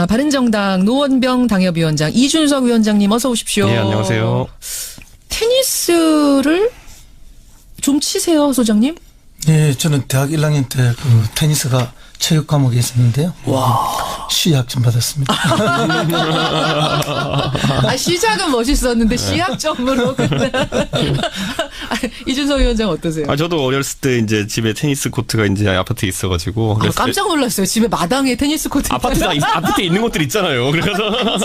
자, 바른정당 노원병 당협위원장 이준석 위원장님 어서 오십시오. 네, 안녕하세요. 테니스를 좀 치세요, 소장님? 네, 저는 대학 1학년 때 그 테니스가 체육 과목에 있었는데요. 와. 시학 좀 받았습니다. 아, 시작은 멋있었는데 시학점으로. 이준석 위원장 어떠세요? 저도 어렸을 때 이제 집에 테니스 코트가 이제 아파트에 있어가지고. 깜짝 놀랐어요. 집에 마당에 테니스 코트. 아파트에 있는 것들 있잖아요. 그래서.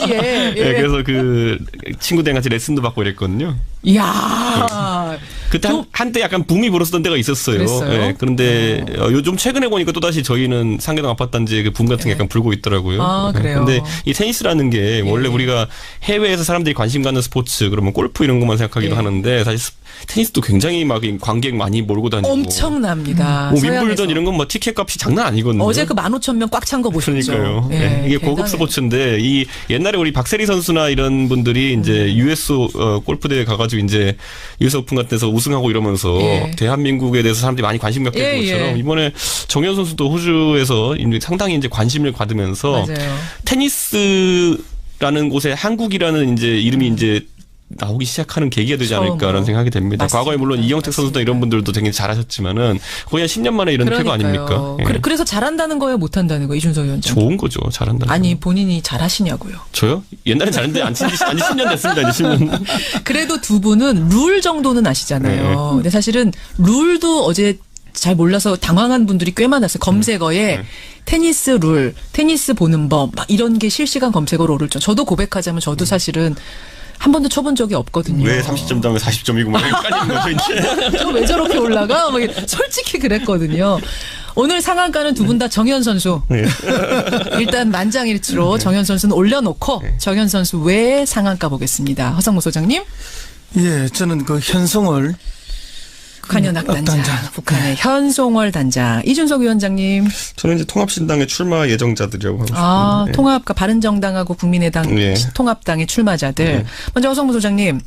예. 네, 그래서 그 친구들이랑 같이 레슨도 받고 이랬거든요. 이야. 그때 한때 약간 붐이 불었던 때가 있었어요. 그랬어요? 네, 그런데 요즘 최근에 보니까 또다시 저희는 상계동 아파트 단지에 그 붐 같은 게 약간 불고 있더라고요. 아, 그래요? 근데 이 테니스라는 게 원래 우리가 해외에서 사람들이 관심 갖는 스포츠 그러면 골프 이런 것만 생각하기도 하는데 사실 테니스도 굉장히 막 관객 많이 몰고 다니고 엄청납니다. 뭐 윈블던 이런 건 뭐 티켓 값이 장난 아니거든요. 어제 그 15,000명 꽉 찬 거 보셨죠? 그러니까요. 예, 네, 이게 고급 대단해. 스포츠인데 이 옛날에 우리 박세리 선수나 이런 분들이 이제 US 골프 대회 가가지고 이제 US 오픈 같은 데서 우승하고 이러면서 대한민국에 대해서 사람들이 많이 관심 갖게 된 것처럼 이번에 정현 선수도 호주에서 상당히 이제 관심을 받으면서 맞아요. 테니스라는 곳에 한국이라는 이제 이름이 이제 나오기 시작하는 계기가 되지 않을까라는 생각이 됩니다. 맞습니다. 과거에 물론 이영택 선수나 이런 분들도 되게 잘하셨지만은 거의 한 10년 만에 이런 쾌거 아닙니까? 예. 그래서 잘한다는 거예요, 못한다는 거예요, 이준석 위원장? 좋은 거죠. 잘한다. 아니, 본인이 잘하시냐고요. 저요? 옛날엔 잘했는데 안 친지 10년 됐습니다. 이제 10년. 그래도 두 분은 룰 정도는 아시잖아요. 근데 사실은 룰도 어제 잘 몰라서 당황한 분들이 꽤 많았어요. 검색어에 테니스 룰, 테니스 보는 법, 막 이런 게 실시간 검색어로 오를 줄. 저도 고백하자면 저도 사실은 한 번도 쳐본 적이 없거든요. 왜 30점 다음에 40점이고 막 헷갈리는 거죠, 이제. 저 왜 저렇게 올라가? 막 솔직히 그랬거든요. 오늘 상한가는 두 분 다 정현 선수. 일단 만장일치로 정현 선수는 올려놓고 정현 선수 외에 상한가 보겠습니다. 허성무 소장님. 예, 저는 그 현송월 북한연합 단장. 북한의 현송월 단장. 이준석 위원장님. 저는 이제 통합신당의 출마 예정자들이라고 하고 싶습니다. 아, 통합과 바른정당하고 국민의당 통합당의 출마자들. 먼저 허성무 소장님.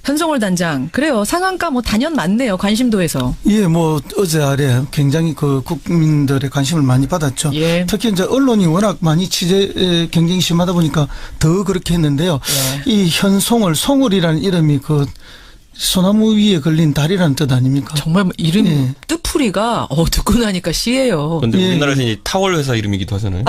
현송월 단장. 그래요. 상한가 뭐 단연 많네요. 관심도에서. 예, 뭐 어제 아래 굉장히 그 국민들의 관심을 많이 받았죠. 예. 특히 이제 언론이 워낙 많이 취재 경쟁이 심하다 보니까 더 그렇게 했는데요. 이 현송월, 송월이라는 이름이 그 소나무 위에 걸린 달이라는 뜻 아닙니까? 정말 이름 뜻풀이가 듣고 나니까 씨예요. 그런데 우리나라에서 이 타월 회사 이름이기도 하잖아요.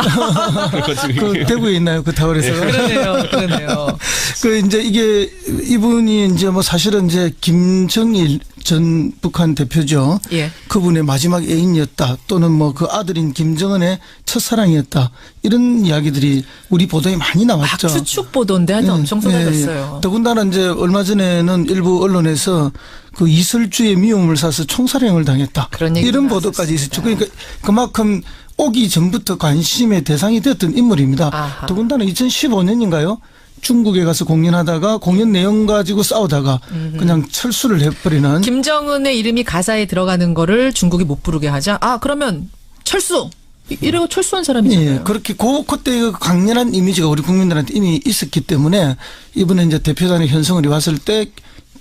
그 대구에 있나요? 그 타월에서? 그러네요. 그 이제 이게 이분이 이제 뭐 사실은 이제 김정일 전 북한 대표죠. 예. 그분의 마지막 애인이었다. 또는 뭐 그 아들인 김정은의 첫사랑이었다. 이런 이야기들이 우리 보도에 많이 나왔죠. 막 추측 보도인데 하여튼 엄청 쏟아졌어요. 더군다나 이제 얼마 전에는 일부 언론에서 그 이설주의 미움을 사서 총살형을 당했다. 이런 보도까지 있었죠. 그러니까 그만큼 오기 전부터 관심의 대상이 되었던 인물입니다. 아하. 더군다나 2015년인가요? 중국에 가서 공연하다가 공연 내용 가지고 싸우다가 그냥 철수를 해버리는. 김정은의 이름이 가사에 들어가는 거를 중국이 못 부르게 하자. 아, 그러면 철수. 이래고 철수한 사람이잖아요. 예, 그렇게 그때 그 강렬한 이미지가 우리 국민들한테 이미 있었기 때문에 이번에 이제 대표단의 현성월이 왔을 때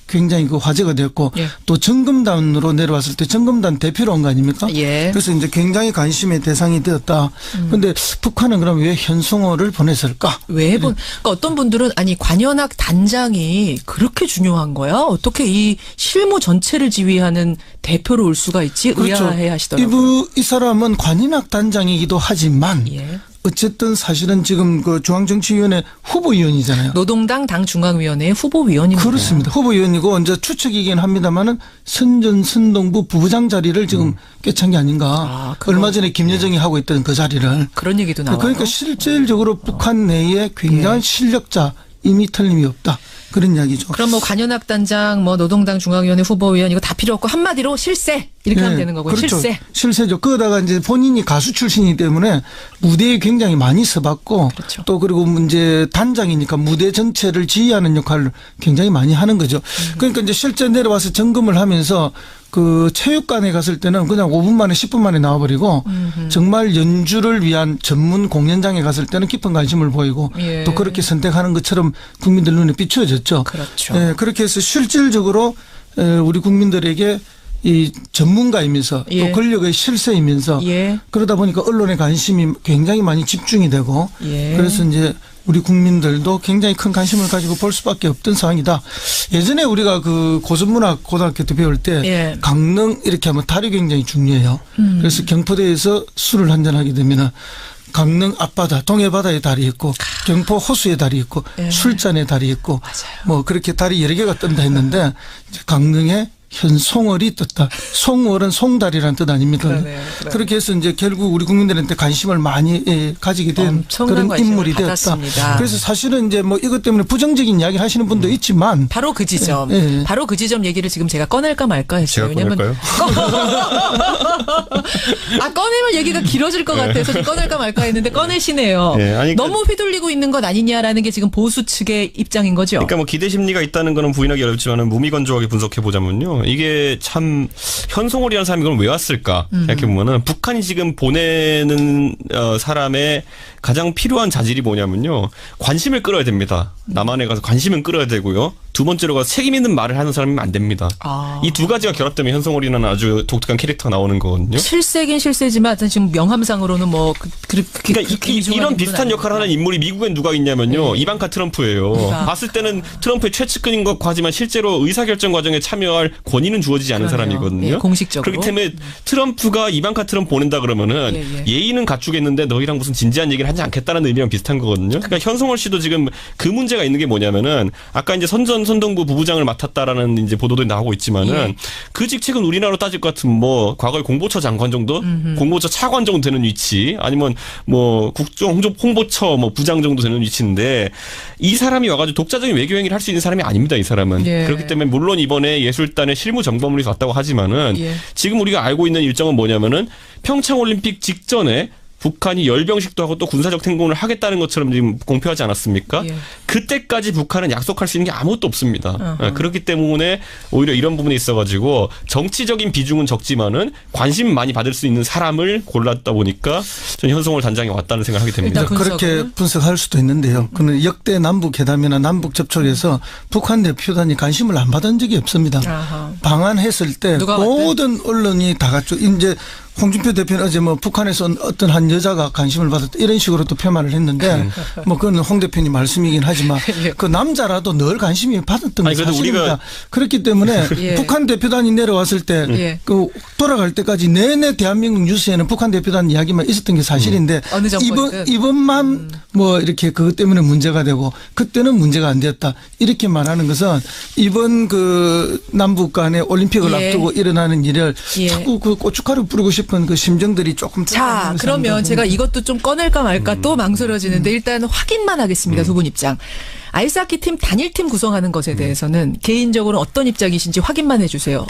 굉장히 그 화제가 됐고 또 정금단으로 내려왔을 때 정금단 대표로 온 거 아닙니까? 예. 그래서 이제 굉장히 관심의 대상이 되었다. 그런데 북한은 그럼 왜 현송월을 보냈을까? 그러니까 어떤 분들은 아니 관현악 단장이 그렇게 중요한 거야? 어떻게 이 실무 전체를 지휘하는 대표로 올 수가 있지? 그렇죠. 의아해 하시더라고요. 이 사람은 관현악 단장이기도 하지만 어쨌든 사실은 지금 그 중앙정치위원회 후보위원이잖아요. 노동당 당중앙위원회 후보위원입니다. 그렇습니다. 후보위원이고 이제 추측이긴 합니다만은 선동부 부부장 자리를 지금 꿰찬 게 아닌가. 얼마 전에 김여정이 하고 있던 그 자리를. 그런 얘기도 나와요. 그러니까 실질적으로 북한 내에 굉장한 실력자 이미 틀림이 없다. 그런 이야기죠. 그럼 뭐 관현악 단장, 뭐 노동당 중앙위원회 후보위원 이거 다 필요 없고 한마디로 실세 이렇게 하면 되는 거고요. 그렇죠. 실세. 그러다가 이제 본인이 가수 출신이기 때문에 무대에 굉장히 많이 서봤고 또 그리고 이제 단장이니까 무대 전체를 지휘하는 역할을 굉장히 많이 하는 거죠. 그러니까 이제 실제 내려와서 점검을 하면서 그 체육관에 갔을 때는 그냥 5분 만에 10분 만에 나와버리고 정말 연주를 위한 전문 공연장에 갔을 때는 깊은 관심을 보이고 또 그렇게 선택하는 것처럼 국민들 눈에 비추어졌죠. 그렇죠. 그렇게 해서 실질적으로 우리 국민들에게 이 전문가이면서 예. 또 권력의 실세이면서 예. 그러다 보니까 언론의 관심이 굉장히 많이 집중이 되고 예. 그래서 이제 우리 국민들도 굉장히 큰 관심을 가지고 볼 수밖에 없던 상황이다. 예전에 우리가 그 고전문학 고등학교 때 배울 때 예. 강릉 이렇게 하면 달이 굉장히 중요해요. 그래서 경포대에서 술을 한잔하게 되면은 강릉 앞바다, 동해바다에 달이 있고 경포 호수에 달이 있고 예. 술잔에 달이 있고 맞아요. 뭐 그렇게 달이 여러 개가 뜬다 했는데 이제 강릉에 현송월이 떴다. 송월은 송달이라는 뜻 아닙니까? 그러네요. 그렇게 해서 이제 결국 우리 국민들한테 관심을 많이 가지게 된 엄청난 그런 관심을 인물이 되었다. 받았습니다. 그래서 사실은 이제 뭐 이것 때문에 부정적인 이야기 하시는 분도 있지만 바로 그 지점, 예, 예. 바로 그 지점 얘기를 지금 제가 꺼낼까 말까 했어요. 제가 꺼낼까요? 꺼내면 얘기가 길어질 것 같아서 지금 꺼낼까 말까 했는데 꺼내시네요. 예, 아니, 너무 휘둘리고 있는 것 아니냐라는 게 지금 보수 측의 입장인 거죠. 그러니까 뭐 기대 심리가 있다는 거는 부인하기 어렵지만은 무미건조하게 분석해 보자면요. 이게 참 현송월이라는 사람이 그럼 왜 왔을까 생각해 보면은 북한이 지금 보내는 사람의 가장 필요한 자질이 뭐냐면요. 관심을 끌어야 됩니다. 남한에 가서 관심은 끌어야 되고요. 두 번째로 가서 책임 있는 말을 하는 사람이면 안 됩니다. 이 두 가지가 결합되면 현송월이라는 아주 독특한 캐릭터가 나오는 거거든요. 실세긴 실세지만 지금 명함상으로는 뭐 그러니까 이런 비슷한 역할을 하는 인물이 미국엔 누가 있냐면요. 이방카 트럼프예요. 봤을 때는 트럼프의 최측근인 것 하지만 실제로 의사결정 과정에 참여할 권위는 주어지지 않은 그러네요. 사람이거든요. 예, 공식적으로. 그렇기 때문에 트럼프가 이방카 트럼프 보낸다 그러면은 예의는 갖추겠는데 너희랑 무슨 진지한 얘기를 하지 않겠다는 의미랑 비슷한 거거든요. 그러니까 현송월 씨도 지금 그 문제가 있는 게 뭐냐면은 아까 이제 선동부 부부장을 맡았다라는 이제 보도도 나오고 있지만은 그 직책은 우리나라로 따질 것 같으면 뭐 과거에 공보처 장관 정도, 공보처 차관 정도 되는 위치, 아니면 뭐 국정 홍보처 뭐 부장 정도 되는 위치인데 이 사람이 와가지고 독자적인 외교 행위를 할 수 있는 사람이 아닙니다. 이 사람은. 예. 그렇기 때문에 물론 이번에 예술단의 실무 점검을 왔다고 하지만은 지금 우리가 알고 있는 일정은 뭐냐면은 평창 올림픽 직전에 북한이 열병식도 하고 또 군사적 행동을 하겠다는 것처럼 지금 공표하지 않았습니까? 그때까지 북한은 약속할 수 있는 게 아무것도 없습니다. 그렇기 때문에 오히려 이런 부분에 있어가지고 정치적인 비중은 적지만은 관심 많이 받을 수 있는 사람을 골랐다 보니까 전 현송월 단장이 왔다는 생각을 하게 됩니다. 그렇게 분석할 수도 있는데요. 그는 역대 남북 회담이나 남북 접촉에서 북한 대표단이 관심을 안 받은 적이 없습니다. 방한했을 때 모든 언론이 다 같죠. 이제 홍준표 대표는 어제 뭐 북한에서 어떤 한 여자가 관심을 받았다 이런 식으로 또 표현을 했는데 뭐 그건 홍 대표님 말씀이긴 하지만 그 남자라도 늘 관심이 받았던 게 사실입니다. 그렇기 때문에 북한 대표단이 내려왔을 때 그 돌아갈 때까지 내내 대한민국 뉴스에는 북한 대표단 이야기만 있었던 게 사실인데 이번만 뭐 이렇게 그것 때문에 문제가 되고 그때는 문제가 안 됐다 이렇게 말하는 것은 이번 그 남북 간의 올림픽을 앞두고 일어나는 일을 자꾸 그 고춧가루 뿌리고 싶은 그 심정들이 조금. 자, 그러면 제가 이것도 좀 꺼낼까 말까 또 망설여지는데 일단 확인만 하겠습니다. 두 분 입장. 아이스하키 팀 단일팀 구성하는 것에 대해서는 개인적으로 어떤 입장이신지 확인만 해주세요.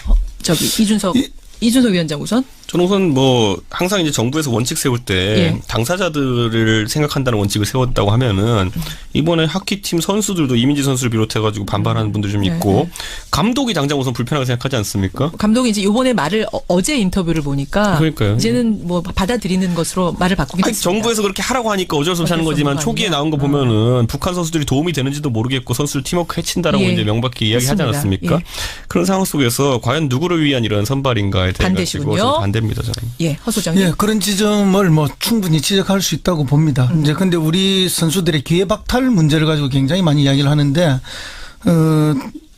이준석 위원장 우선. 저는 우선 뭐 항상 이제 정부에서 원칙 세울 때 당사자들을 생각한다는 원칙을 세웠다고 하면은 이번에 하키팀 선수들도 이민지 선수를 비롯해가지고 반발하는 분들 좀 있고 감독이 당장 우선 불편하게 생각하지 않습니까? 감독이 이제 이번에 말을 어제 인터뷰를 보니까 그러니까요. 이제는 뭐 받아들이는 것으로 말을 바꾸긴 했습니다. 정부에서 그렇게 하라고 하니까 어쩔 수 없이 하는 거지만 초기에 나온 거 보면은 북한 선수들이 도움이 되는지도 모르겠고 선수들 팀워크 해친다라고 이제 명백히 이야기하지 않았습니까? 그런 상황 속에서 과연 누구를 위한 이런 선발인가에 대해 가지고 반대입니다, 저는. 허 소장님. 그런 지점을 뭐 충분히 지적할 수 있다고 봅니다. 이제 근데 우리 선수들의 기회 박탈 문제를 가지고 굉장히 많이 이야기를 하는데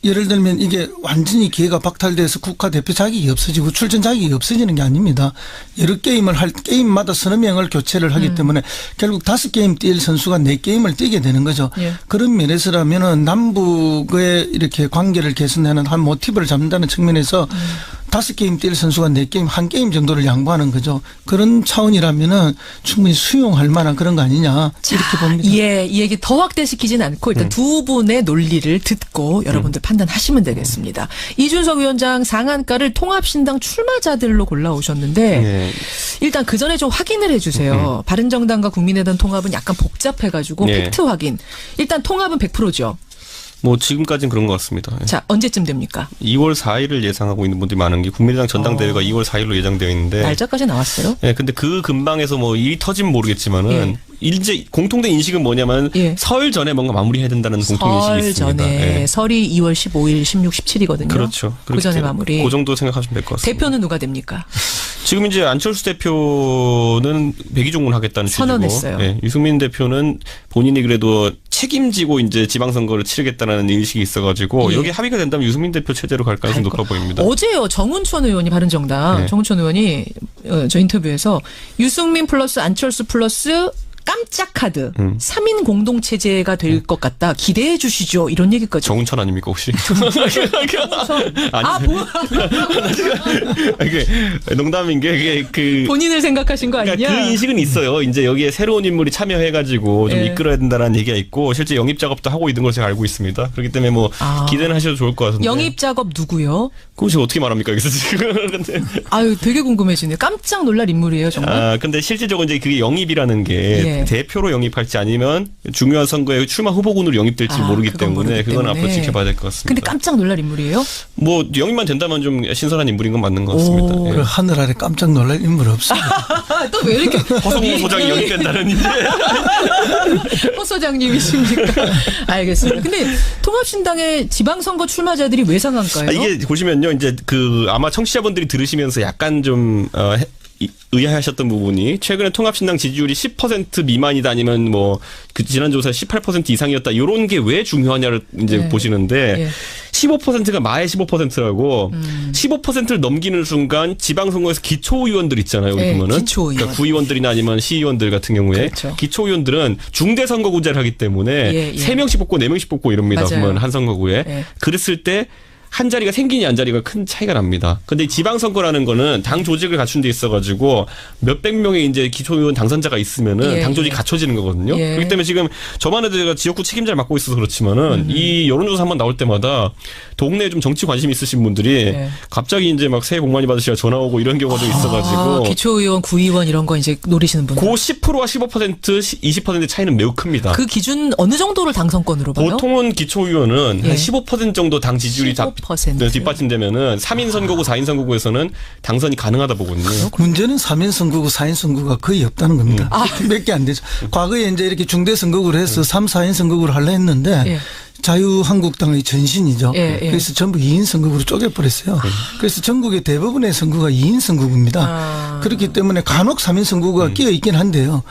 예를 들면 이게 완전히 기회가 박탈돼서 국가대표 자격이 없어지고 출전 자격이 없어지는 게 아닙니다. 여러 게임을 게임마다 서너 명을 교체를 하기 때문에 결국 5게임 뛸 선수가 4게임을 뛰게 되는 거죠. 그런 면에서라면은 남북의 이렇게 관계를 개선하는 한 모티브를 잡는다는 측면에서 5게임 뛸 선수가 4게임, 1게임 정도를 양보하는 거죠. 그런 차원이라면은 충분히 수용할 만한 그런 거 아니냐. 이렇게 봅니다. 이 얘기 더 확대시키진 않고 일단 두 분의 논리를 듣고 여러분들 판단하시면 되겠습니다. 이준석 위원장 상한가를 통합신당 출마자들로 골라오셨는데 일단 그 전에 좀 확인을 해 주세요. 바른정당과 국민의당 통합은 약간 복잡해가지고 팩트 확인. 일단 통합은 100%죠. 뭐 지금까지는 그런 것 같습니다. 자, 언제쯤 됩니까? 2월 4일을 예상하고 있는 분들이 많은 게 국민의당 전당대회가 2월 4일로 예정되어 있는데 날짜까지 나왔어요? 근데 그 근방에서 뭐 일이 터지면 모르겠지만은 이제 공통된 인식은 뭐냐면 예. 설 전에 뭔가 마무리해야 된다는 공통 인식이 설 있습니다. 전에 예. 설이 2월 15일, 16, 17이거든요. 그렇죠. 그 전에 마무리. 그 정도 생각하시면 될 것 같습니다. 대표는 누가 됩니까? 지금 이제 안철수 대표는 백의종군 하겠다는 취지고, 선언했어요. 예, 유승민 대표는 본인이 그래도 책임지고 이제 지방선거를 치르겠다는 인식이 있어가지고 예. 여기 합의가 된다면 유승민 대표 체제로 갈 가능성이 높아 보입니다. 어제요 정운천 의원이 바른정당 네. 정운천 의원이 저 인터뷰에서 유승민 플러스 안철수 플러스 깜짝 카드 3인 공동 체제가 될 것 같다. 기대해 주시죠. 이런 얘기까지. 정운천 아닙니까 혹시? 아, 뭐 이게 농담인 게 이게 그 본인을 생각하신 거 아니냐? 그러니까 그 인식은 있어요. 이제 여기에 새로운 인물이 참여해가지고 좀 예. 이끌어야 된다는 얘기가 있고 실제 영입 작업도 하고 있는 걸 제가 알고 있습니다. 그렇기 때문에 뭐 기대는 하셔도 좋을 것 같은데. 영입 작업 누구요? 그거 제가 어떻게 말합니까 여기서 지금? 근데 아유 되게 궁금해지네요. 깜짝 놀랄 인물이에요 정말. 근데 실질적으로 이제 그게 영입이라는 게 예. 대표로 영입할지 아니면 중요한 선거에 출마 후보군으로 영입될지 모르기 그건 때문에 모르기 그건 때문에. 앞으로 지켜봐야 될 것 같습니다. 근데 깜짝 놀랄 인물이에요? 뭐 영입만 된다면 좀 신선한 인물인 건 맞는 것 같습니다. 오. 예. 그 하늘 아래 깜짝 놀랄 인물 없습니다. 또 왜 이렇게 허성무 소장이 영입된다는 이제 허 소장님이십니까? 알겠습니다. 근데 통합신당의 지방선거 출마자들이 왜 상한가요? 이게 보시면요, 이제 그 아마 청취자분들이 들으시면서 약간 좀 의아해하셨던 부분이 최근에 통합신당 지지율이 10% 미만이다 아니면 뭐 그 지난 조사 18% 이상이었다 이런 게 왜 중요하냐를 이제 네. 보시는데 예. 15%가 마의 15%라고 15%를 넘기는 순간 지방선거에서 기초의원들 있잖아요. 여기 네, 보면은 기초의원. 그러니까 구의원들이나 아니면 시의원들 같은 경우에 그렇죠. 기초의원들은 중대선거구제를 하기 때문에 예, 예. 3명씩 뽑고 4명씩 뽑고 이럽니다. 맞아요. 보면 한 선거구에 예. 그랬을 때 한 자리가 생기니 안 자리가 큰 차이가 납니다. 근데 지방선거라는 거는 당 조직을 갖춘 데 있어가지고 몇백 명의 이제 기초의원 당선자가 있으면은 예, 당 조직이 예. 갖춰지는 거거든요. 예. 그렇기 때문에 지금 저만 해도 제가 지역구 책임자를 맡고 있어서 그렇지만은 이 여론조사 한번 나올 때마다 동네에 좀 정치 관심 있으신 분들이 예. 갑자기 이제 막 새해 복 많이 받으시라 전화 오고 이런 경우가 좀 있어가지고 기초의원, 구의원 이런 거 이제 노리시는 분들. 그 10%와 15%, 20% 차이는 매우 큽니다. 그 기준 어느 정도를 당선권으로 봐요? 보통은 기초의원은 예. 한 15% 정도 당 지지율이 15%. 뒷받침되면은 3인 선거구, 4인 선거구에서는 당선이 가능하다 보거든요. 문제는 3인 선거구, 4인 선거구가 거의 없다는 겁니다. 몇 개 안 되죠. 과거에 이제 이렇게 중대 선거구를 해서 3, 4인 선거구를 하려 했는데 예. 자유한국당의 전신이죠. 예, 예. 그래서 전부 2인 선거구로 쪼개버렸어요. 그래서 전국의 대부분의 선거가 2인 선거구입니다. 그렇기 때문에 간혹 3인 선거구가 끼어 있긴 한데요.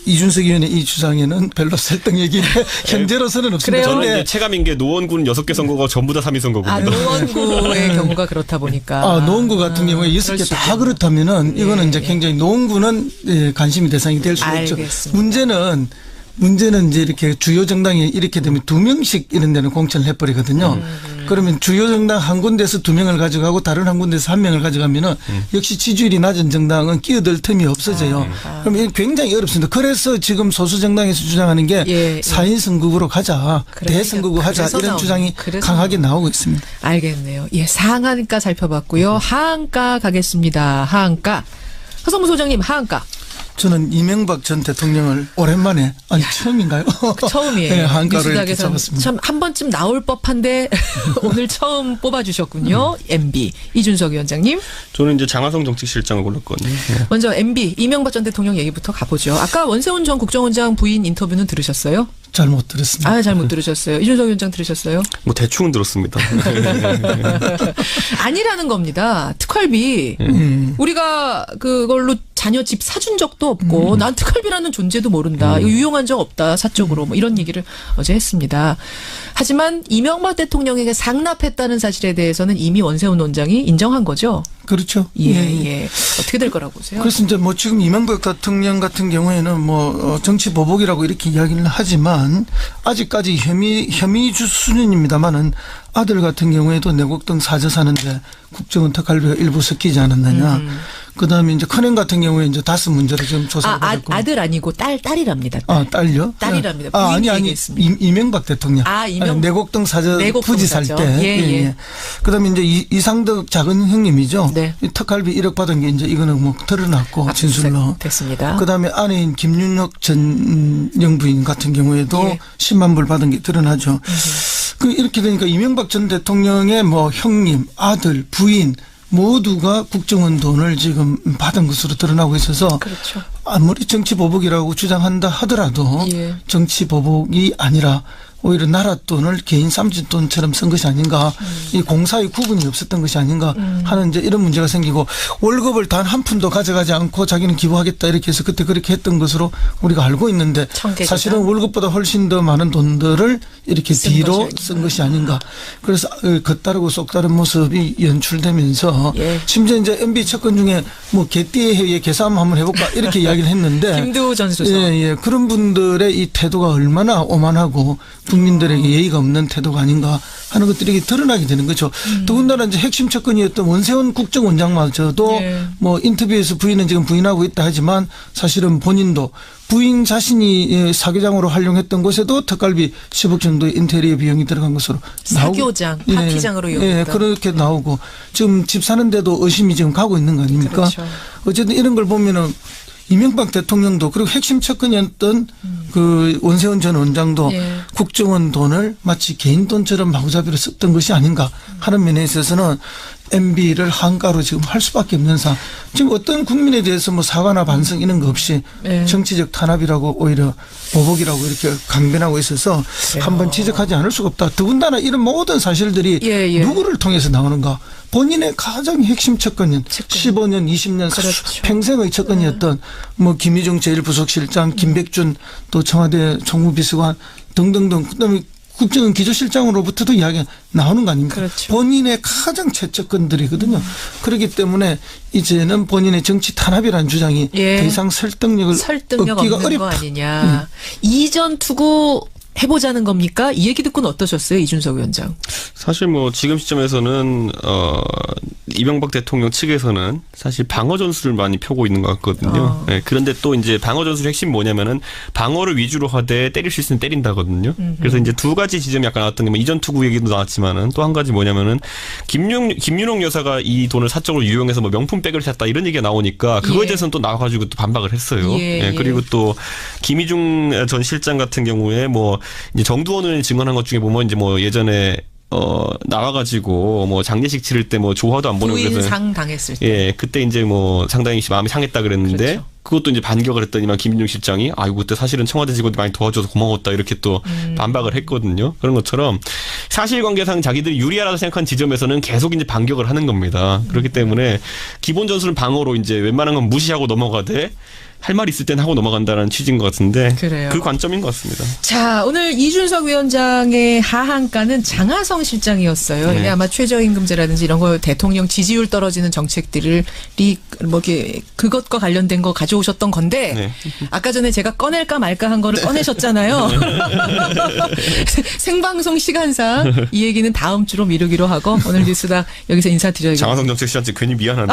이준석 의원의 이 주장에는 별로 설득력이 현재로서는 없습니다. 저는 근데 이제 체감인 게 노원구는 6개 선거가 전부 다 3인 선거구입니다. 노원구의 경우가 그렇다 보니까. 노원구 같은 경우에 6개 다 그렇다면은 이거는 이제 굉장히 노원구는 관심이 대상이 될 수가 있죠. 알겠습니다. 문제는 이제 이렇게 주요 정당이 이렇게 되면 2명씩 이런 데는 공천을 해버리거든요. 그러면 주요 정당 한 군데서 2명을 가져가고 다른 한 군데서 1명을 가져가면은 역시 지지율이 낮은 정당은 끼어들 틈이 없어져요. 그럼 이게 굉장히 어렵습니다. 그래서 지금 소수 정당에서 주장하는 게 예, 4인 선거구로 가자, 그러니까 대선거구 하자 그래서 이런 주장이 그래서 강하게 나오고 있습니다. 알겠네요. 예, 상한가 살펴봤고요. 하한가 가겠습니다. 하한가. 허성무 소장님 하한가. 저는 이명박 전 대통령을 오랜만에 처음인가요? 처음이에요. 네, 한가를 이렇게 뉴스닥에서 잡았습니다. 참 한 번쯤 나올 법한데 오늘 처음 뽑아주셨군요. MB 이준석 위원장님. 저는 이제 장하성 정책실장을 골랐거든요. 먼저 MB 이명박 전 대통령 얘기부터 가보죠. 아까 원세훈 전 국정원장 부인 인터뷰는 들으셨어요? 잘 못 들었습니다. 잘못 들으셨어요. 이준석 위원장 들으셨어요? 뭐 대충은 들었습니다. 아니라는 겁니다. 특활비. 우리가 그걸로 자녀 집 사준 적도 없고 난 특활비라는 존재도 모른다. 이거 유용한 적 없다. 사적으로 뭐 이런 얘기를 어제 했습니다. 하지만 이명박 대통령에게 상납했다는 사실에 대해서는 이미 원세훈 원장이 인정한 거죠. 그렇죠. 예. 어떻게 될 거라고 보세요? 그래서 이제 뭐 지금 이명박 대통령 같은 경우에는 뭐 정치 보복이라고 이렇게 이야기를 하지만 아직까지 혐의주 수준입니다만은 아들 같은 경우에도 내곡 등 사저 사는데 국정원 특활비가 일부 섞이지 않았느냐. 그다음에 이제 큰형 같은 경우에 이제 다스 문제로 지금 조사를 받았고. 아들 아니고 딸이랍니다. 딸요? 딸이랍니다. 아니 이명박 대통령. 이명박. 내곡 등 사저 부지 살 사저. 때. 예. 그다음에 이제 이상덕 작은 형님이죠. 네. 이 특활비 1억 받은 게 이제 이거는 뭐 드러났고 진술로. 됐습니다. 그다음에 아내인 김윤혁 전 영부인 같은 경우에도 10만 불 받은 게 드러나죠. 이렇게 되니까 이명박 전 대통령의 뭐 형님, 아들, 부인 모두가 국정원 돈을 지금 받은 것으로 드러나고 있어서 그렇죠. 아무리 정치 보복이라고 주장한다 하더라도 예. 정치 보복이 아니라 오히려 나라 돈을 개인 쌈짓돈처럼 쓴 것이 아닌가, 이 공사의 구분이 없었던 것이 아닌가 하는 이제 이런 문제가 생기고, 월급을 단 한 푼도 가져가지 않고 자기는 기부하겠다 이렇게 해서 그때 그렇게 했던 것으로 우리가 알고 있는데, 청계기가? 사실은 월급보다 훨씬 더 많은 돈들을 이렇게 뒤로 쓴 것이 아닌가. 그래서 겉다르고 쏙다른 모습이 연출되면서 예. 심지어 이제 MB 채권 중에 뭐 개띠의 해외 개싸움 한번 해볼까 이렇게 이야기를 했는데 김두호 전 수석. 예. 그런 분들의 이 태도가 얼마나 오만하고 국민들에게 예의가 없는 태도가 아닌가 하는 것들이 드러나게 되는 거죠. 더군다나 이제 핵심 채권이었던 원세훈 국정원장마저도 예. 뭐 인터뷰에서 부인은 지금 부인하고 있다 하지만 사실은 본인도 부인 자신이 사교장으로 활용했던 곳에도 특갈비 10억 정도의 인테리어 비용이 들어간 것으로 나오고. 사교장, 파티장으로 이용했다. 예, 그렇게 나오고 지금 집 사는데도 의심이 지금 가고 있는 거 아닙니까? 그렇죠. 어쨌든 이런 걸 보면은 이명박 대통령도 그리고 핵심 채권이었던 그 원세훈 전 원장도 예. 국정원 돈을 마치 개인 돈처럼 마구잡이로 썼던 것이 아닌가 하는 면에 있어서는 MB를 한가로 지금 할 수밖에 없는 상황. 지금 어떤 국민에 대해서 뭐 사과나 반성 이런 거 없이 예. 정치적 탄압이라고 오히려 보복이라고 이렇게 강변하고 있어서 한번 지적하지 않을 수가 없다. 더군다나 이런 모든 사실들이 예. 누구를 통해서 나오는가. 본인의 가장 핵심 채권인 15년, 20년 그렇죠. 평생의 채권이었던 뭐 김희중 제1부속실장, 김백준 또 청와대 총무비서관 등등등 그다음에 국정원 기조실장으로부터도 이야기가 나오는 거 아닙니까? 그렇죠. 본인의 가장 최측근들이거든요. 그렇기 때문에 이제는 본인의 정치 탄압이라는 주장이 예. 더 이상 설득력 설득력 얻기가 없는 거 어렵다. 아니냐. 이전 투구 해보자는 겁니까? 이 얘기 듣고는 어떠셨어요, 이준석 위원장? 사실 뭐 지금 시점에서는 이명박 대통령 측에서는 사실 방어 전술을 많이 펴고 있는 것 같거든요. 네, 그런데 또 이제 방어 전술의 핵심 뭐냐면은 방어를 위주로 하되 때릴 수 있으면 때린다거든요. 그래서 이제 두 가지 지점이 약간 나왔던 게 뭐 이전 투구 얘기도 나왔지만은 또 한 가지 뭐냐면은 김윤옥 여사가 이 돈을 사적으로 유용해서 뭐 명품백을 샀다 이런 얘기가 나오니까 그거에 예. 대해서는 또 나와가지고 또 반박을 했어요. 예. 그리고 또 김희중 전 실장 같은 경우에 뭐 이제 정두원 의원이 증언한 것 중에 보면 이제 뭐 예전에 나와가지고 뭐 장례식 치를 때 뭐 조화도 안 보내고 그래서 부인상 당했을 때. 예 그때 이제 뭐 상당히 마음이 상했다 그랬는데 그렇죠. 그것도 이제 반격을 했더니만 김민중 실장이 아이고 그때 사실은 청와대 직원들이 많이 도와줘서 고마웠다 이렇게 또 반박을 했거든요. 그런 것처럼 사실관계상 자기들이 유리하다고 생각한 지점에서는 계속 이제 반격을 하는 겁니다. 그렇기 때문에 기본 전술은 방어로 이제 웬만한 건 무시하고 넘어가되 할 말 있을 땐 하고 넘어간다는 취지인 것 같은데 그래요. 그 관점인 것 같습니다. 자, 오늘 이준석 위원장의 하한가는 장하성 실장이었어요. 네. 이게 아마 최저임금제라든지 이런 거 대통령 지지율 떨어지는 정책들이 뭐 이렇게 그것과 관련된 거 가져오셨던 건데 네. 아까 전에 제가 꺼낼까 말까 한 거를 꺼내셨잖아요. 생방송 시간상 이 얘기는 다음 주로 미루기로 하고 오늘 뉴스다 여기서 인사드려야겠습니다. 장하성 정책실한테 괜히 미안한데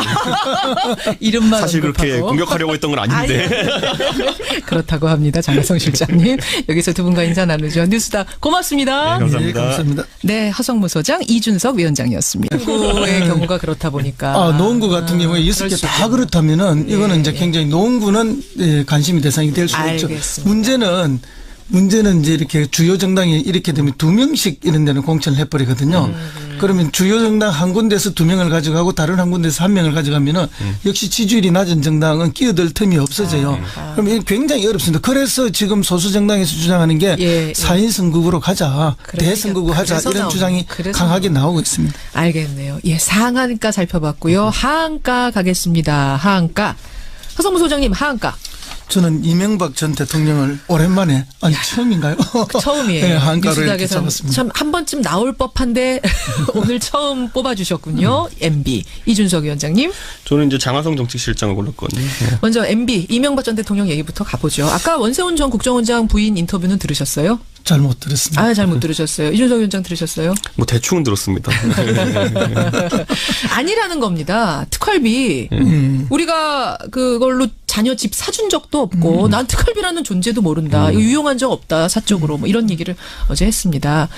이름만 사실 그렇게 언급하고. 공격하려고 했던 건 아닌데. 그렇다고 합니다. 장하성 실장님. 여기서 두 분과 인사 나누죠. 뉴스다 고맙습니다. 네, 감사합니다. 네, 감사합니다. 네, 허성무 소장, 이준석 위원장이었습니다. 농구의 경우가 그렇다 보니까. 농구 같은 경우에 여섯 개 다 그렇다면은 이거는 이제 굉장히 농구는 관심이 대상이 될 수가 있죠. 알겠습니다. 문제는 이제 이렇게 주요 정당이 이렇게 되면 2명씩 이런 데는 공천을 해버리거든요. 그러면 주요 정당 한 군데서 2명을 가져가고 다른 한 군데서 1명을 가져가면은 역시 지지율이 낮은 정당은 끼어들 틈이 없어져요. 그럼 이게 굉장히 어렵습니다. 그래서 지금 소수 정당에서 주장하는 게 예, 4인 선거구로 가자, 그러니까 대선거구 하자 그래서 이런 주장이 그래서 강하게 나오고 있습니다. 알겠네요. 예, 상한가 살펴봤고요. 하한가 가겠습니다. 하한가. 허성무 소장님, 하한가. 저는 이명박 전 대통령을 오랜만에 처음인가요? 처음이에요. 네, 한가를 이렇게 뉴스닥에서 잡았습니다. 참 한 번쯤 나올 법한데 오늘 처음 뽑아주셨군요. MB 이준석 위원장님. 저는 이제 장하성 정책실장을 골랐거든요. 네. 먼저 MB 이명박 전 대통령 얘기부터 가보죠. 아까 원세훈 전 국정원장 부인 인터뷰는 들으셨어요? 잘못 들었습니다. 아, 잘못 들으셨어요. 이준석 위원장 들으셨어요? 뭐 대충은 들었습니다. 아니라는 겁니다. 특활비. 우리가 그걸로 자녀 집 사준 적도 없고 난 특활비라는 존재도 모른다. 이거 유용한 적 없다. 사적으로 뭐 이런 얘기를 어제 했습니다.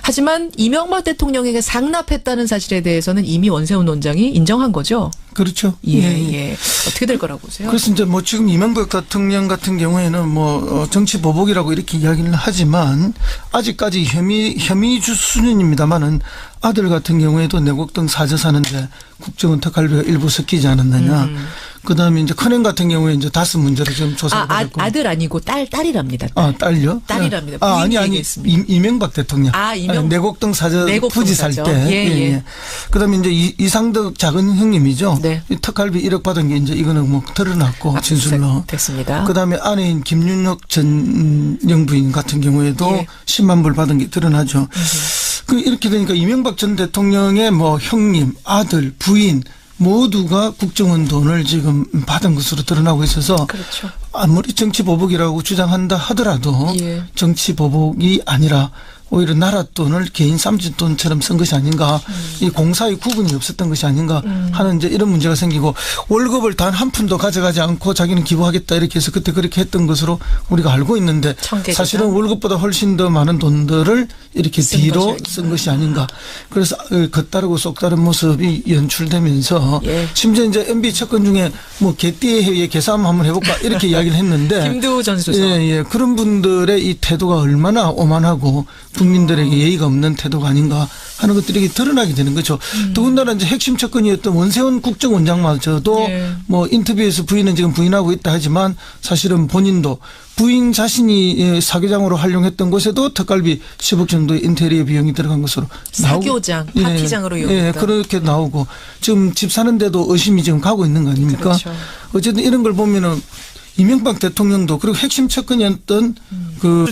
하지만 이명박 대통령에게 상납했다는 사실에 대해서는 이미 원세훈 원장이 인정한 거죠. 그렇죠. 예. 어떻게 될 거라고 보세요? 그래서 이제 뭐 지금 이명박 대통령 같은 경우에는 뭐 정치 보복이라고 이렇게 이야기를 하지만 아직까지 혐의 수준입니다만은 아들 같은 경우에도 내곡동 사저 사는데 국정원 특활비가 일부 섞이지 않았느냐. 그다음에 이제 큰행 같은 경우에 이제 다스 문제로 지금 조사를 받았고. 아들 아니고 딸이랍니다. 딸요? 딸이랍니다. 아니 이명박 대통령. 내곡동 사저 부지 살 때. 예. 그다음에 이제 이상덕 작은 형님이죠. 네. 이 특갈비 1억 받은 게 이제 이거는 뭐 드러났고 진술로. 됐습니다. 그다음에 아내인 김윤혁 전 영부인 같은 경우에도 10만 불 받은 게 드러나죠. 이렇게 되니까 이명박 전 대통령의 뭐 형님, 아들, 부인 모두가 국정원 돈을 지금 받은 것으로 드러나고 있어서 그렇죠. 아무리 정치 보복이라고 주장한다 하더라도 정치 보복이 아니라 오히려 나라 돈을 개인 쌈짓돈처럼 쓴 것이 아닌가, 이 공사의 구분이 없었던 것이 아닌가 하는 이제 이런 문제가 생기고, 월급을 단 한 푼도 가져가지 않고 자기는 기부하겠다 이렇게 해서 그때 그렇게 했던 것으로 우리가 알고 있는데 사실은 월급보다 훨씬 더 많은 돈들을 이렇게 뒤로 쓴 것이 아닌가. 그래서 겉다르고 쏙다른 모습이 연출되면서 심지어 이제 MB 채권 중에 뭐 개띠의 해외 계산 한번 해볼까 이렇게 이야기를 했는데 김두호 전 수석. 그런 분들의 이 태도가 얼마나 오만하고 국민들에게 예의가 없는 태도가 아닌가 하는 것들이 드러나게 되는 거죠. 더군다나 이제 핵심 채권이었던 원세훈 국정원장마저도 뭐 인터뷰에서 부인은 지금 부인하고 있다 하지만 사실은 본인도 부인 자신이 사교장으로 활용했던 곳에도 특갈비 10억 정도의 인테리어 비용이 들어간 것으로 사교장, 파티장으로 이용했다. 그렇게 나오고 지금 집 사는데도 의심이 지금 가고 있는 거 아닙니까? 그렇죠. 어쨌든 이런 걸 보면은 이명박 대통령도 그리고 핵심 측근이었던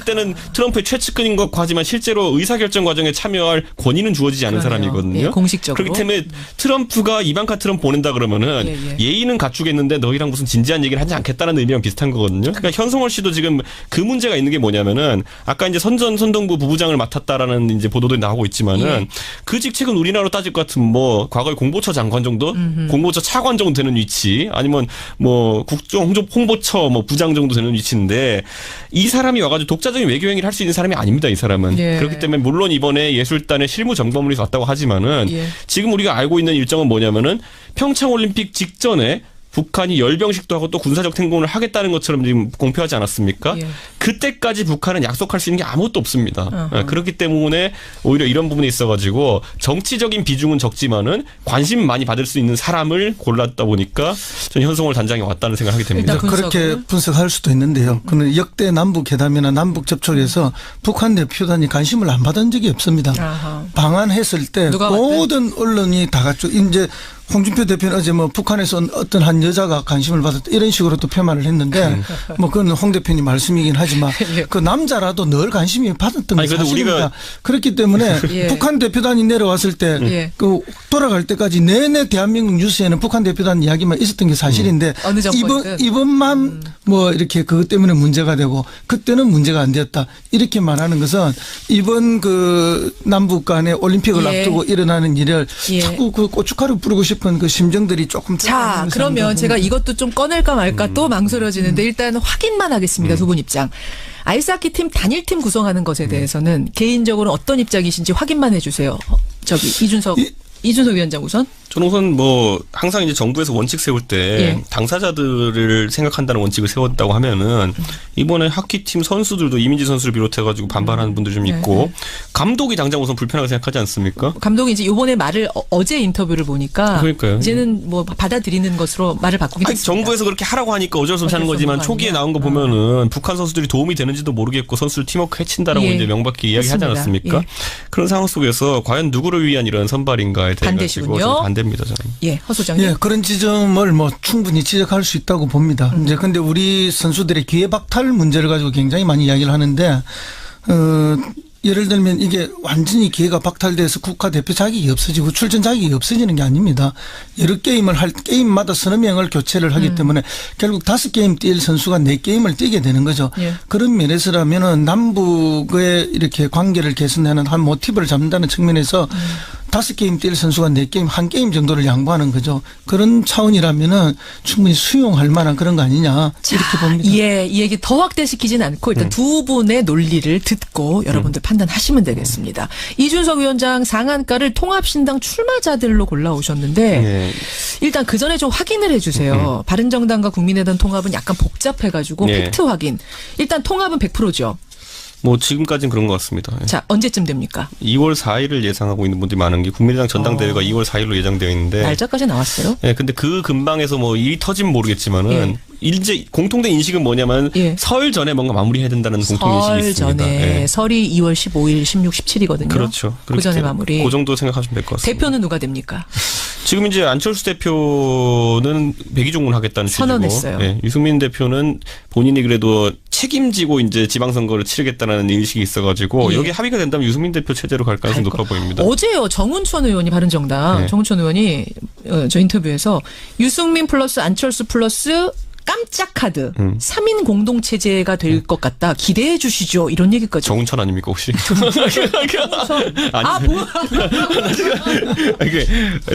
때는 트럼프의 최측근인 것 하지만 실제로 의사결정 과정에 참여할 권위는 주어지지 않은 사람이거든요. 공식적으로. 그렇기 때문에 트럼프가 이방카 트럼프 보낸다 그러면은 예의는 갖추겠는데 너희랑 무슨 진지한 얘기를 하지 않겠다는 의미랑 비슷한 거거든요. 그러니까 현송월 씨도 지금 그 문제가 있는 게 뭐냐면은 아까 이제 선동부 부부장을 맡았다라는 이제 보도도 나오고 있지만은 그 직책은 우리나라로 따질 것 같으면 뭐 과거에 공보처 장관 정도, 공보처 차관 정도 되는 위치, 아니면 뭐 국정 홍보처 뭐 부장 정도 되는 위치인데 이 사람이 와가지고 독자적인 외교 행위를 할 수 있는 사람이 아닙니다. 이 사람은. 그렇기 때문에 물론 이번에 예술단의 실무 점검을 왔다고 하지만은 지금 우리가 알고 있는 일정은 뭐냐면은 평창올림픽 직전에 북한이 열병식도 하고 또 군사적 행동을 하겠다는 것처럼 지금 공표하지 않았습니까? 그때까지 북한은 약속할 수 있는 게 아무것도 없습니다. 그렇기 때문에 오히려 이런 부분에 있어가지고 정치적인 비중은 적지만은 관심 많이 받을 수 있는 사람을 골랐다 보니까 저는 현송월 단장이 왔다는 생각을 하게 됩니다. 그렇게 분석할 수도 있는데요. 그는 역대 남북 회담이나 남북 접촉에서 북한 대표단이 관심을 안 받은 적이 없습니다. 방한했을 때 모든 언론이 다 같이 이제 홍준표 대표는 어제 뭐 북한에서 어떤 한 여자가 관심을 받았다 이런 식으로 또 표현을 했는데 뭐 그건 홍 대표님 말씀이긴 하지만 그 남자라도 늘 관심이 받았던 게 사실입니다. 그렇기 때문에 북한 대표단이 내려왔을 때 그 돌아갈 때까지 내내 대한민국 뉴스에는 북한 대표단 이야기만 있었던 게 사실인데 이번만 뭐 이렇게 그것 때문에 문제가 되고 그때는 문제가 안 되었다 이렇게 말하는 것은 이번 그 남북 간의 올림픽을 앞두고 일어나는 일을 자꾸 그 고춧가루 뿌리고 싶은 그 심정들이 조금. 자, 그러면 제가 이것도 좀 꺼낼까 말까 또 망설여지는데 일단 확인만 하겠습니다. 두 분 입장. 아이스하키 팀 단일팀 구성하는 것에 대해서는 개인적으로 어떤 입장이신지 확인만 해주세요. 저기 이준석 위원장 우선. 저는 우선 뭐 항상 이제 정부에서 원칙 세울 때 당사자들을 생각한다는 원칙을 세웠다고 하면은 이번에 하키팀 선수들도 이민지 선수를 비롯해가지고 반발하는 분들이 좀 있고 감독이 당장 우선 불편하게 생각하지 않습니까? 감독이 이제 이번에 말을 어제 인터뷰를 보니까 그러니까요. 이제는 뭐 받아들이는 것으로 말을 바꾸긴 했습니다. 정부에서 그렇게 하라고 하니까 어쩔 수 없이 하는 거지만 초기에 나온 거 보면은 북한 선수들이 도움이 되는지도 모르겠고 선수들 팀워크 해친다라고 이제 명백히 이야기하지 않았습니까? 그런 상황 속에서 과연 누구를 위한 이런 선발인가에 대해 가지고 좀 반대입니다 저는. 허 소장님. 그런 지점을 뭐 충분히 지적할 수 있다고 봅니다. 이제 근데 우리 선수들의 기회 박탈 문제를 가지고 굉장히 많이 이야기를 하는데 예를 들면 이게 완전히 기회가 박탈돼서 국가대표 자격이 없어지고 출전 자격이 없어지는 게 아닙니다. 여러 게임을 할 게임마다 서너 명을 교체를 하기 때문에 결국 5게임 뛸 선수가 4게임을 뛰게 되는 거죠. 그런 면에서라면은 남북의 이렇게 관계를 개선하는 한 모티브를 잡는다는 측면에서 5게임 뛸 선수가 4게임, 1게임 정도를 양보하는 거죠. 그런 차원이라면은 충분히 수용할 만한 그런 거 아니냐 이렇게 봅니다. 이 얘기 더 확대시키진 않고 일단 두 분의 논리를 듣고 여러분들 판단하시면 되겠습니다. 이준석 위원장 상한가를 통합신당 출마자들로 골라오셨는데 일단 그 전에 좀 확인을 해주세요. 바른정당과 국민의당 통합은 약간 복잡해가지고 팩트 확인. 일단 통합은 100%죠. 뭐 지금까지는 그런 것 같습니다. 예. 자, 언제쯤 됩니까? 2월 4일을 예상하고 있는 분들이 많은 게 국민의당 전당대회가 2월 4일로 예정되어 있는데 날짜까지 나왔어요? 예, 근데 그 근방에서 뭐 일이 터지면 모르겠지만은 예. 이제 공통된 인식은 뭐냐면 예. 설 전에 뭔가 마무리해야 된다는 공통 인식이 설 있습니다. 전에 예. 설이 2월 15일, 16, 17이거든요. 그렇죠. 그 전에 마무리. 그 정도 생각하시면 될 것 같습니다. 대표는 누가 됩니까? 지금 이제 안철수 대표는 백의종군 하겠다는 취지고, 선언했어요. 예, 유승민 대표는 본인이 그래도 책임지고 이제 지방선거를 치르겠다는 인식이 있어가지고 예. 여기 합의가 된다면 유승민 대표 체제로 갈 가능성이 높아 보입니다. 어제요 정운천 의원이 바른정당 네. 정운천 의원이 저 인터뷰에서 유승민 플러스 안철수 플러스 깜짝 카드 3인 공동체제가 될 것 같다. 기대해 주시죠. 이런 얘기까지. 정운천 아닙니까 혹시? 아, 뭐야. 이게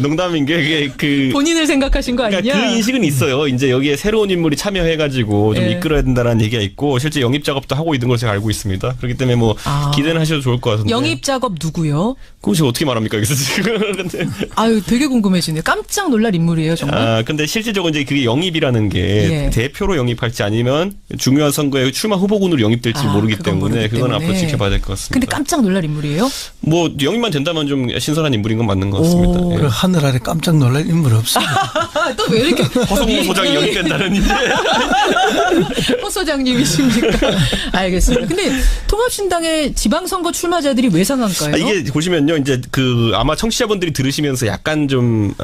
농담인 게 그게 그 본인을 생각하신 거 아니냐? 그러니까 그 인식은 있어요. 이제 여기에 새로운 인물이 참여해가지고 좀 예. 이끌어야 된다는 얘기가 있고 실제 영입 작업도 하고 있는 걸 제가 알고 있습니다. 그렇기 때문에 뭐 기대는 하셔도 좋을 것 같은데. 영입 작업 누구요? 그거 제가 어떻게 말합니까 여기서 지금? 근데 아유, 되게 궁금해지네요. 깜짝 놀랄 인물이에요, 정말. 근데 실질적으로 이제 그게 영입이라는 게 예. 대표로 영입할지 아니면 중요한 선거에 출마 후보군으로 영입될지 모르기 그건 때문에 모르기 그건 때문에. 앞으로 지켜봐야 될 것 같습니다. 근데 깜짝 놀랄 인물이에요? 뭐 영입만 된다면 좀 신선한 인물인 건 맞는 것 같습니다. 오. 예. 하늘 아래 깜짝 놀랄 인물 없습니다. 또 왜 이렇게 허성무 소장이 영입된다는 이제 허 소장님이십니까? 알겠습니다. 근데 통합신당의 지방선거 출마자들이 왜 상한가요? 이게 보시면요, 이제 그 아마 청취자분들이 들으시면서 약간 좀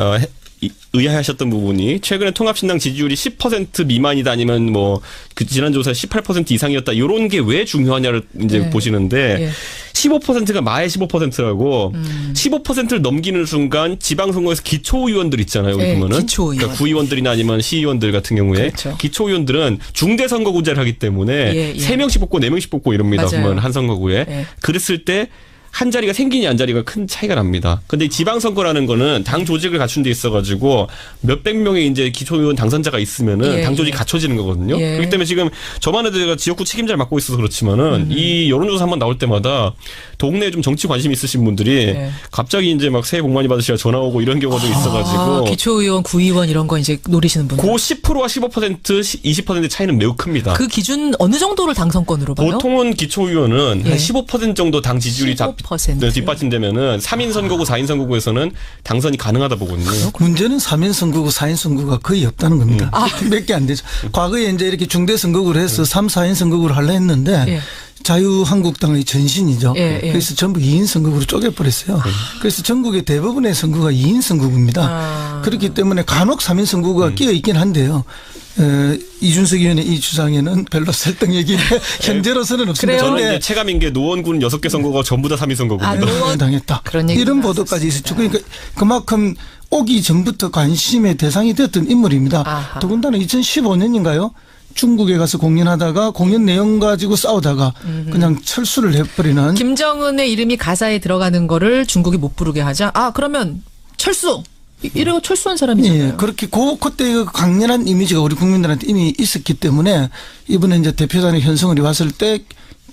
의아해하셨던 부분이 최근에 통합신당 지지율이 10% 미만이다 아니면 뭐 그 지난 조사에 18% 이상이었다 이런 게 왜 중요하냐를 이제 예. 보시는데 예. 15%가 마의 15%라고 15%를 넘기는 순간 지방선거에서 기초의원들 있잖아요. 우리 예, 보면은 기초의원. 그러니까 구의원들이나 아니면 시의원들 같은 경우에 그렇죠. 기초의원들은 중대선거구제를 하기 때문에 예, 예. 3명씩 뽑고 4명씩 뽑고 이럽니다. 맞아요. 보면 한 선거구에 예. 그랬을 때 한 자리가 생기냐 안 자리가 큰 차이가 납니다. 근데 이 지방선거라는 거는 당 조직을 갖춘 데 있어가지고 몇백 명의 이제 기초의원 당선자가 있으면은 예, 당 조직이 예. 갖춰지는 거거든요. 예. 그렇기 때문에 지금 저만 해도 제가 지역구 책임자를 맡고 있어서 그렇지만은 이 여론조사 한번 나올 때마다 동네에 좀 정치 관심 있으신 분들이 예. 갑자기 이제 막 새해 복 많이 받으시라 전화 오고 이런 경우도 있어가지고 기초의원, 구의원 이런 거 이제 노리시는 분들. 그 10%와 15%, 20% 차이는 매우 큽니다. 그 기준 어느 정도를 당선권으로 봐요? 보통은 기초의원은 예. 한 15% 정도 당 지지율이 15%. 뒷받침되면은 3인 선거구, 4인 선거구에서는 당선이 가능하다 보거든요. 문제는 3인 선거구, 4인 선거구가 거의 없다는 겁니다. 몇 개 안 되죠. 과거에 이제 이렇게 중대 선거구를 해서 3, 4인 선거구를 하려 했는데 예. 자유한국당의 전신이죠. 예, 예. 그래서 전부 2인 선거구로 쪼개버렸어요. 그래서 전국의 대부분의 선거가 2인 선거구입니다. 그렇기 때문에 간혹 3인 선거구가 끼어 있긴 한데요. 이준석 의원의 이 주장에는 별로 설득력이 현재로서는 없습니다. 그래요? 저는 근데 이제 체감인 게 노원군 6개 선거가 전부 다 3인 선거구입니다. 노원 당했다. 그런 얘기 이런 나왔었어요. 보도까지 있었죠. 그러니까 그만큼 오기 전부터 관심의 대상이 됐던 인물입니다. 아하. 더군다나 2015년인가요? 중국에 가서 공연하다가 공연 내용 가지고 싸우다가 그냥 철수를 해버리는. 김정은의 이름이 가사에 들어가는 거를 중국이 못 부르게 하자. 아, 그러면 철수. 이래고 철수한 사람이잖아요. 예, 그렇게 그때 그 강렬한 이미지가 우리 국민들한테 이미 있었기 때문에 이번에 이제 대표단의 현성을이 왔을 때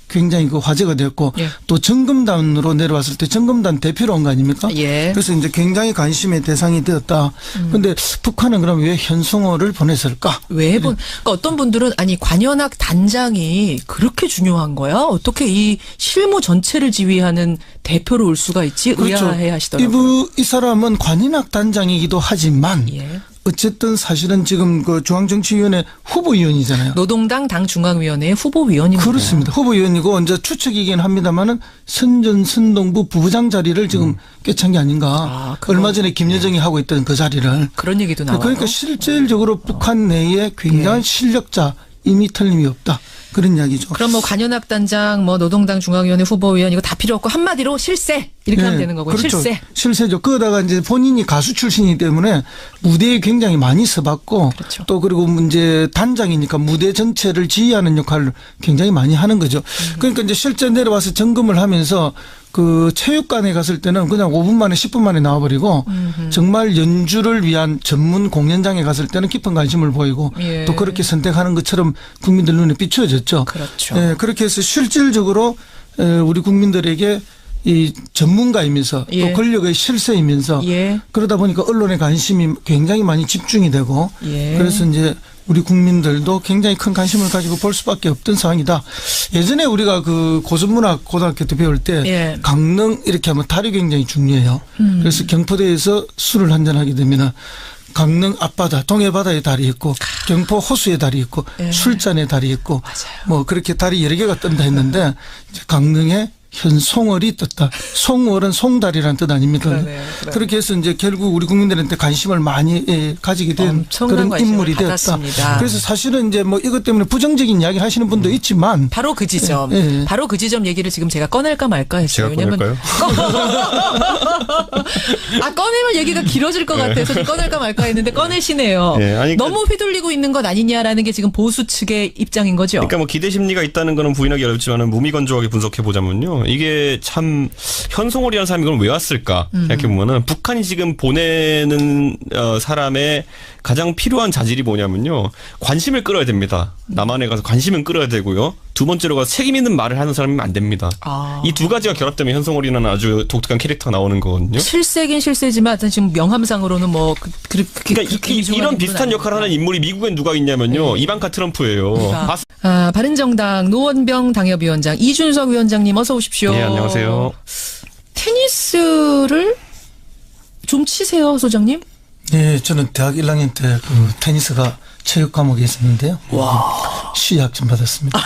굉장히 그 화제가 되었고 예. 또 정금단으로 내려왔을 때 정금단 대표로 온 거 아닙니까? 예. 그래서 이제 굉장히 관심의 대상이 되었다. 그런데 북한은 그럼 왜 현성호를 보냈을까? 왜 그러니까 어떤 분들은 아니 관현악 단장이 그렇게 중요한 거야? 어떻게 이 실무 전체를 지휘하는 대표로 올 수가 있지? 의아해 하시더라고요. 이 사람은 관현악 단장이기도 하지만 예. 어쨌든 사실은 지금 그 중앙정치위원회 후보위원이잖아요. 노동당 당중앙위원회 후보위원입니다. 그렇습니다. 후보위원이고 이제 추측이긴 합니다만은 선전 선동부 부부장 자리를 지금 꿰찬 게 아닌가. 그거. 얼마 전에 김여정이 하고 있던 그 자리를. 그런 얘기도 나와요. 그러니까 실질적으로 북한 내에 굉장한 예. 실력자 이미 틀림이 없다. 그런 이야기죠. 그럼 뭐 관현악 단장, 뭐 노동당 중앙위원회 후보위원 이거 다 필요 없고 한마디로 실세 이렇게 하면 되는 거고요. 그렇죠. 실세. 실세죠. 그러다가 이제 본인이 가수 출신이기 때문에 무대에 굉장히 많이 서봤고 그렇죠. 또 그리고 이제 단장이니까 무대 전체를 지휘하는 역할을 굉장히 많이 하는 거죠. 그러니까 이제 실제 내려와서 점검을 하면서 그 체육관에 갔을 때는 그냥 5분 만에 10분 만에 나와버리고 정말 연주를 위한 전문 공연장에 갔을 때는 깊은 관심을 보이고 예. 또 그렇게 선택하는 것처럼 국민들 눈에 비추어졌죠. 그렇죠. 예, 그렇게 해서 실질적으로 우리 국민들에게 이 전문가이면서 예. 또 권력의 실세이면서 예. 그러다 보니까 언론의 관심이 굉장히 많이 집중이 되고 예. 그래서 이제 우리 국민들도 굉장히 큰 관심을 가지고 볼 수밖에 없던 상황이다. 예전에 우리가 그 고전문학 고등학교 때 배울 때 예. 강릉 이렇게 하면 달이 굉장히 중요해요. 그래서 경포대에서 술을 한잔 하게 되면은 강릉 앞바다, 동해바다에 달이 있고 경포 호수에 달이 있고 예. 술잔에 달이 있고 맞아요. 뭐 그렇게 달이 여러 개가 뜬다 했는데 이제 강릉에 현송월이 떴다. 송월은 송달이라는 뜻 아닙니까? 그러네요. 그렇게 해서 이제 결국 우리 국민들한테 관심을 많이 가지게 된 엄청난 그런 관심을 인물이 되었다. 받았습니다. 그래서 사실은 이제 뭐 이것 때문에 부정적인 이야기를 하시는 분도 있지만 바로 그 지점, 예, 예. 바로 그 지점 얘기를 지금 제가 꺼낼까 말까 했어요. 제가 꺼낼까요? 꺼내면 얘기가 길어질 것 같아서 좀 꺼낼까 말까 했는데 꺼내시네요. 예, 아니, 너무 휘둘리고 있는 것 아니냐라는 게 지금 보수 측의 입장인 거죠. 그러니까 뭐 기대 심리가 있다는 거는 부인하기 어렵지만은 무미건조하게 분석해 보자면요. 이게 참 현송월이라는 사람이 그럼 왜 왔을까 생각해 보면은 북한이 지금 보내는 사람의 가장 필요한 자질이 뭐냐면요. 관심을 끌어야 됩니다. 남한에 가서 관심은 끌어야 되고요. 두 번째로 가서 책임 있는 말을 하는 사람이면 안 됩니다. 이 두 가지가 결합되면 현송월이라는 아주 독특한 캐릭터가 나오는 거거든요. 실세긴 실세지만 지금 명함상으로는 뭐 그러니까 이런 비슷한 역할을 하는 인물이 미국엔 누가 있냐면요. 이방카 트럼프예요. 바른정당 노원병 당협위원장 이준석 위원장님 어서 오십시오. 네, 안녕하세요. 테니스를 좀 치세요, 소장님? 네, 저는 대학 1학년 때 그 테니스가 체육 과목에 있었는데요. 시약 좀 받았습니다.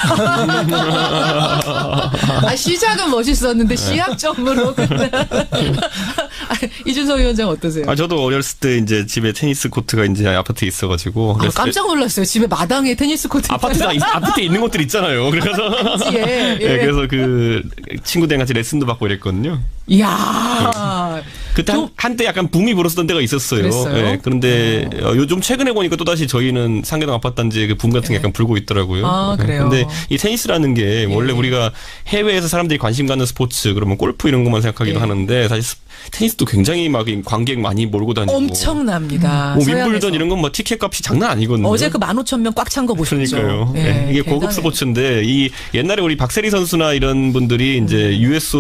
시작은 멋있었는데 시약점으로 이준석 위원장 어떠세요? 저도 어렸을 때 이제 집에 테니스 코트가 이제 아파트에 있어가지고. 깜짝 놀랐어요. 집에 마당에 테니스 코트. 아파트에 있는 곳들 있잖아요. 그래서. 예. 네, 그래서 그 친구들이랑 같이 레슨도 받고 이랬거든요. 이야. 그때 한때 약간 붐이 불었었던 때가 있었어요. 그랬어요? 네, 그런데 요즘 최근에 보니까 또다시 저희는 상계동 아파트단지에 그 붐 같은 게 약간 불고 있더라고요. 그래요? 근데 이 테니스라는 게 원래 우리가 해외에서 사람들이 관심 갖는 스포츠 그러면 골프 이런 것만 생각하기도 하는데 사실 테니스도 굉장히 막 관객 많이 몰고 다니고. 엄청납니다. 뭐 윈블던 이런 건 뭐 티켓 값이 장난 아니거든요. 어제 그 15,000명 꽉 찬 거 보셨죠? 그러니까요. 네, 이게 고급 스포츠인데 이 옛날에 우리 박세리 선수나 이런 분들이 이제 US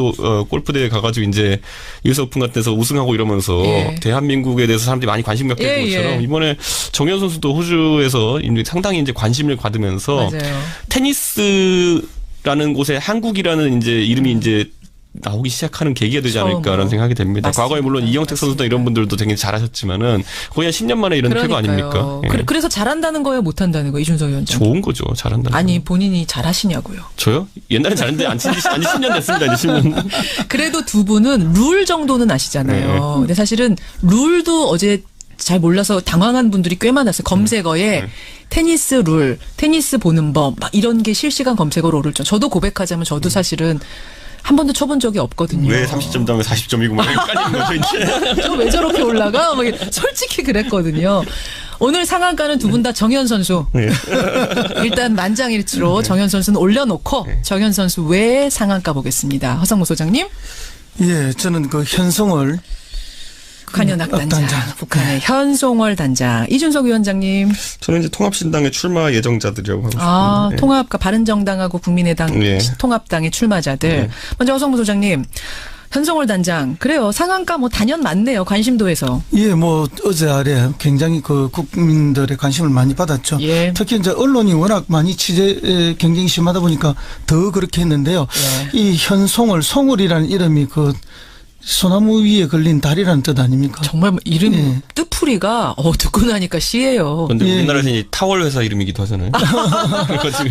골프 대회 가가지고 이제 US 오픈 같은 데서 우승하고 이러면서 대한민국에 대해서 사람들이 많이 관심 갖게 된 것처럼 이번에 정현 선수도 호주에서 상당히 이제 관심을 받으면서 맞아요. 테니스라는 곳에 한국이라는 이제 이름이 이제 나오기 시작하는 계기가 되지 않을까라는 생각이 됩니다. 맞습니다. 과거에 물론 이영택 선수나 이런 분들도 되게 잘하셨지만은 거의 한 10년 만에 이런 쾌거 아닙니까? 예. 그래서 잘한다는 거예요, 못한다는 거예요, 이준석 위원장? 좋은 거죠. 잘한다는 아니, 본인이 잘하시냐고요. 저요? 옛날엔 잘했는데 안 친지 10년 됐습니다. 이제 10년. 그래도 두 분은 룰 정도는 아시잖아요. 근데 사실은 룰도 어제 잘 몰라서 당황한 분들이 꽤 많았어요. 검색어에 테니스 룰, 테니스 보는 법, 막 이런 게 실시간 검색어로 오를 줄. 저도 고백하자면 저도 사실은 한 번도 쳐본 적이 없거든요. 왜 30점 다음에 40점이고 막 헷갈리는 거죠, 이제. 저 왜 저렇게 올라가? 막 솔직히 그랬거든요. 오늘 상한가는 두 분 다 정현 선수. 일단 만장일치로 정현 선수는 올려놓고 정현 선수 외에 상한가 보겠습니다. 허성무 소장님. 예, 저는 그 현송월 북한연합단장, 북한의 현송월 단장, 이준석 위원장님. 저는 이제 통합신당의 출마 예정자들이라고 하고 싶습니다. 통합과 바른정당하고 국민의당 통합당의 출마자들. 먼저 허성무 소장님. 현송월 단장. 그래요. 상한가 뭐 단연 많네요. 관심도에서. 예, 뭐 어제 아래 굉장히 그 국민들의 관심을 많이 받았죠. 예. 특히 이제 언론이 워낙 많이 취재 경쟁이 심하다 보니까 더 그렇게 했는데요. 이 현송월, 송월이라는 이름이 그 소나무 위에 걸린 달이라는 뜻 아닙니까? 정말 이름 뜻풀이가 듣고 나니까 씨예요. 그런데 우리나라에서 이 타월 회사 이름이기도 하잖아요.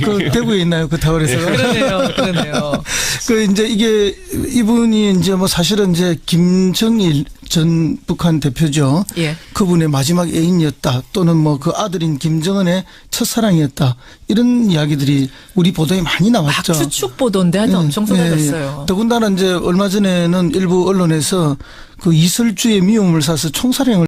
그 대구에 있나요? 그 타월 회사가? 그러네요. 그 이제 이게 이분이 이제 뭐 사실은 이제 김정일 전 북한 대표죠. 그분의 마지막 애인이었다. 또는 뭐 그 아들인 김정은의 첫사랑이었다. 이런 이야기들이 우리 보도에 많이 나왔죠. 막 추측 보도인데 하여튼 엄청 쏟아졌어요. 더군다나 이제 얼마 전에는 일부 언론에서 그 이설주의 미움을 사서 총살행을